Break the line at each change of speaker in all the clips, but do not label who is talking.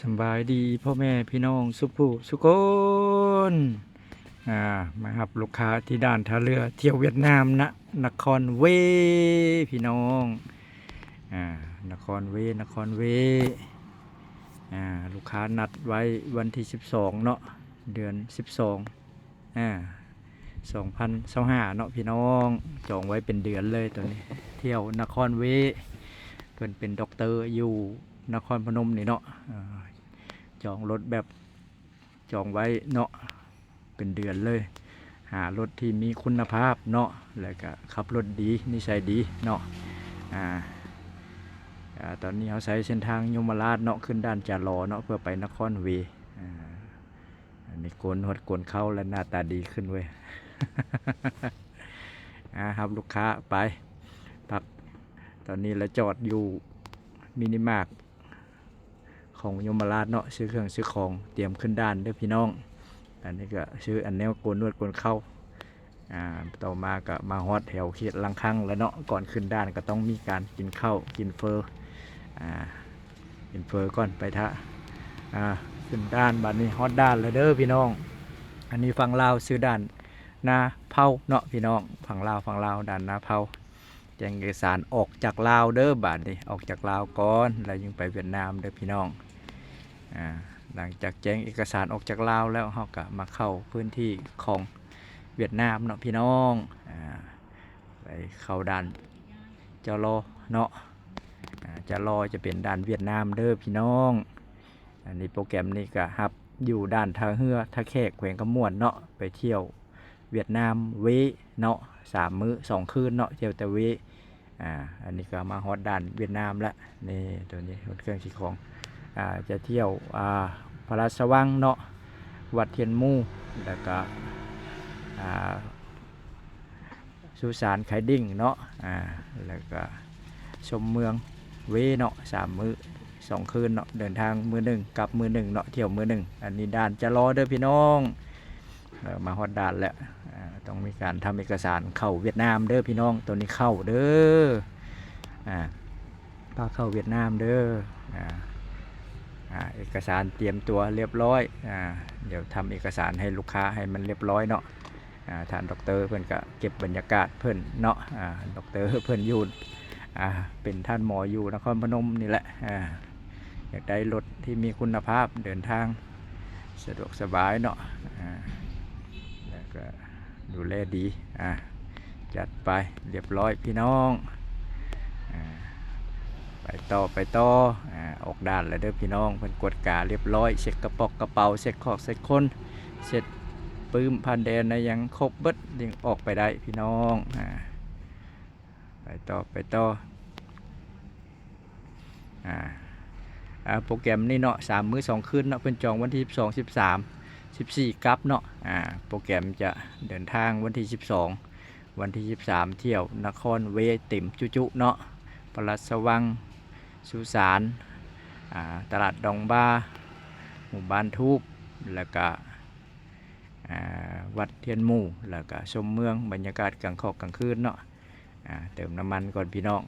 สบายดีพ่อแม่พี่น้องสุภูสุคนมารับลูกค้าที่ด่านท่าเรือเที่ยวเวียดนามนะนครเวพี่น้องนครเวนครเวลูกค้านัดไว้วันที่12เนาะเดือน122025เนาะพี่น้องจองไว้เป็นเดือนเลยตอนนี้เที่ยวนครเวเพิ่นเป็นด็อกเตอร์อยู่นครพนมนี่เนาะจองรถแบบจองไว้เนาะเป็นเดือนเลยหารถที่มีคุณภาพเนาะแล้วก็ขับรถดีนิสัยดีเนาะตอนนี้เขาใช้เส้นทางยมราชเนาะขึ้นด้านจารอเนาะเพื่อไปนครเวอันนี้โกนหดโกนเข้าแล้วหน้าตาดีขึ้นเว้ย ครับลูกค้าไปพักตอนนี้เราจอดอยู่มินิมาร์ทของยมราชเนาะซื้อเครื่องซื้อของเตรียมขึ้นด้านเด้อพี่น้องอันนี้ก็ซื้ออันแนวโกนนวดโกนเข้าต่อมาก็มาฮอตแถวเขตลังคังแล้วเนาะก่อนขึ้นด้านก็ต้องมีการกินข้าวกินเฟอร์กินเฟอร์ก่อนไปท่าขึ้นด้านบัดนี้ฮอตด้านแล้วเด้อพี่น้องอันนี้ฝั่งลาวซื้อด้านนาเผาเนาะพี่น้องฝั่งลาวด้านนาเผาแจ้งเอกสารออกจากลาวเด้อบัดนี้ออกจากลาวก่อนแล้วยังไปเวียดนามเด้อพี่น้องหลังจากแจ้งเอกสารออกจากลาวแล้วเราก็มาเข้าพื้นที่ของเวียดนามเนาะพี่น้องไปเข้าด่านจรอเนาะจรอจะเป็นด่านเวียดนามเด้อพี่น้องอันนี้โปรแกรมนี้ก็ฮับอยู่ด่านท่าเรือท่าแขกแขวงกำมวนเนาะไปเที่ยวเวียดนามเวเนาะ3 มื้อ 2 คืนเนาะเที่ยวแต่เวอันนี้ก็มาฮอดด่านเวียดนามแล้วนี่ตัวนี้รถเครื่องชี้ของจะเที่ยวพระราชวังเนาะวัดเทียนมู่แล้วก็สุสานไคดิ้งเนาะแล้วก็ชมเมืองเวเนาะ3 มื้อ 2 คืนเนาะเดินทางมื้อหนึ่งกลับมื้อหนึ่งเนาะเที่ยวมื้อหนึ่งอันนี้ด่านจะรอเด้อพี่น้องมาฮอดด่านแล้วต้องมีการทำเอกสารเข้าเวียดนามเด้อพี่น้องตัวนี้เข้าเด้อพาเข้าเวียดนามเด้อเอกสารเตรียมตัวเรียบร้อยเดี๋ยวทำเอกสารให้ลูกค้าให้มันเรียบร้อยเนาะท่านด็อกเตอร์เพื่อนก็เก็บบรรยากาศเพื่อนเนาะด็อกเตอร์เพื่อนอยู่เป็นท่านหมออยู่นครพนมนี่แหละอยากได้รถที่มีคุณภาพเดินทางสะดวกสบายเนาะแล้วก็ดูแลดีจัดไปเรียบร้อยพี่น้องไปต่อออกด่านแล้วเด้อพี่น้องเพิ่นกดกาเรียบร้อยเช็คกระเป๋าเช็คขอกเช็คคนเสร็จปื้มพันแดนนะยังครบเบิดยังออกไปได้พี่น้องไปต่อโปรแกรมนี่เนาะ3 มื้อ 2 คืนเนาะเพิ่นจองวันที่12 13 14กลับเนาะโปรแกรมจะเดินทางวันที่12วันที่13เที่ยวนครเวติ่มจุเนาะพระราชวังสุสานตลาดดองบาหมู่บ้านทูบแล้วก็วัดเทียนมู่แล้วก็ชมเมืองบรรยากาศกลางคืนเนาะเติมน้ำมันก่อนพี่น้อง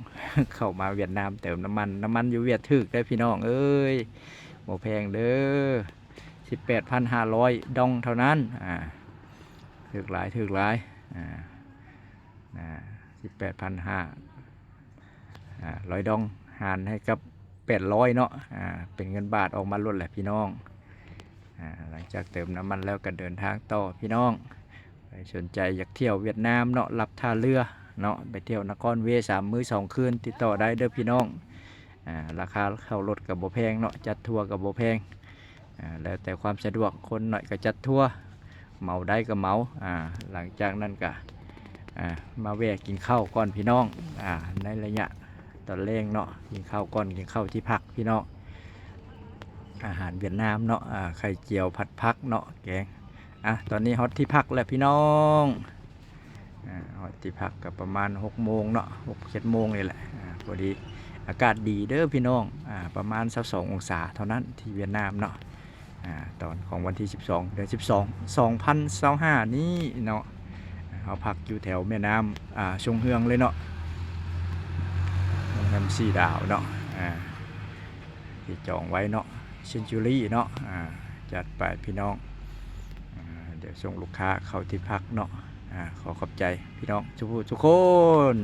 เข้ามาเวียดนามเติมน้ำมันอยู่เวียดถึกได้พี่น้องเอ้ยโมแพงเด้อ18,500 ดองเท่านั้นถึกหลาย18,500 ดองหารให้กับ800เนาะเป็นเงินบาทออกมาลดแหละพี่น้องหลังจากเติมน้ำมันแล้วก็เดินทางต่อพี่น้องไปสนใจอยากเที่ยวเวียดนามเนาะรับท่าเรือเนาะไปเที่ยวนครเว3 มื้อ 2 คืนติดต่อได้เด้อพี่น้องราคาเข้ารถกับโบแพงเนาะจัดทัวร์กับโบแพงแล้วแต่ความสะดวกคนหน่อยก็จัดทัวร์เมาได้ก็เมาหลังจากนั้นก็มาแวะกินข้าวก่อนพี่น้องในระยะตอนแรกเนาะกินข้าวก่อนกินข้าวที่พักพี่น้องอาหารเวียดนามเนาะไข่เจียวผัดผักเนาะแกงตอนนี้ฮอตที่พักแล้วพี่น้องฮอตที่พักกับประมาณ6 โมงเนาะ6-7 โมงนี่แหละพอดีอากาศดีเด้อพี่น้องประมาณ22 องศาเท่านั้นที่เวียดนามเนาะตอนของวันที่12 เดือน12 2025นี้เนาะเขาพักอยู่แถวแม่น้ำชงเฮืองเลยเนาะโรงแรม4 ดาวเนาะที่จองไว้เนาะ เซนจูรี่เนาะจัดไปพี่น้องเดี๋ยวส่งลูกค้าเข้าที่พักเนาะขอขอบใจพี่น้องทุกคน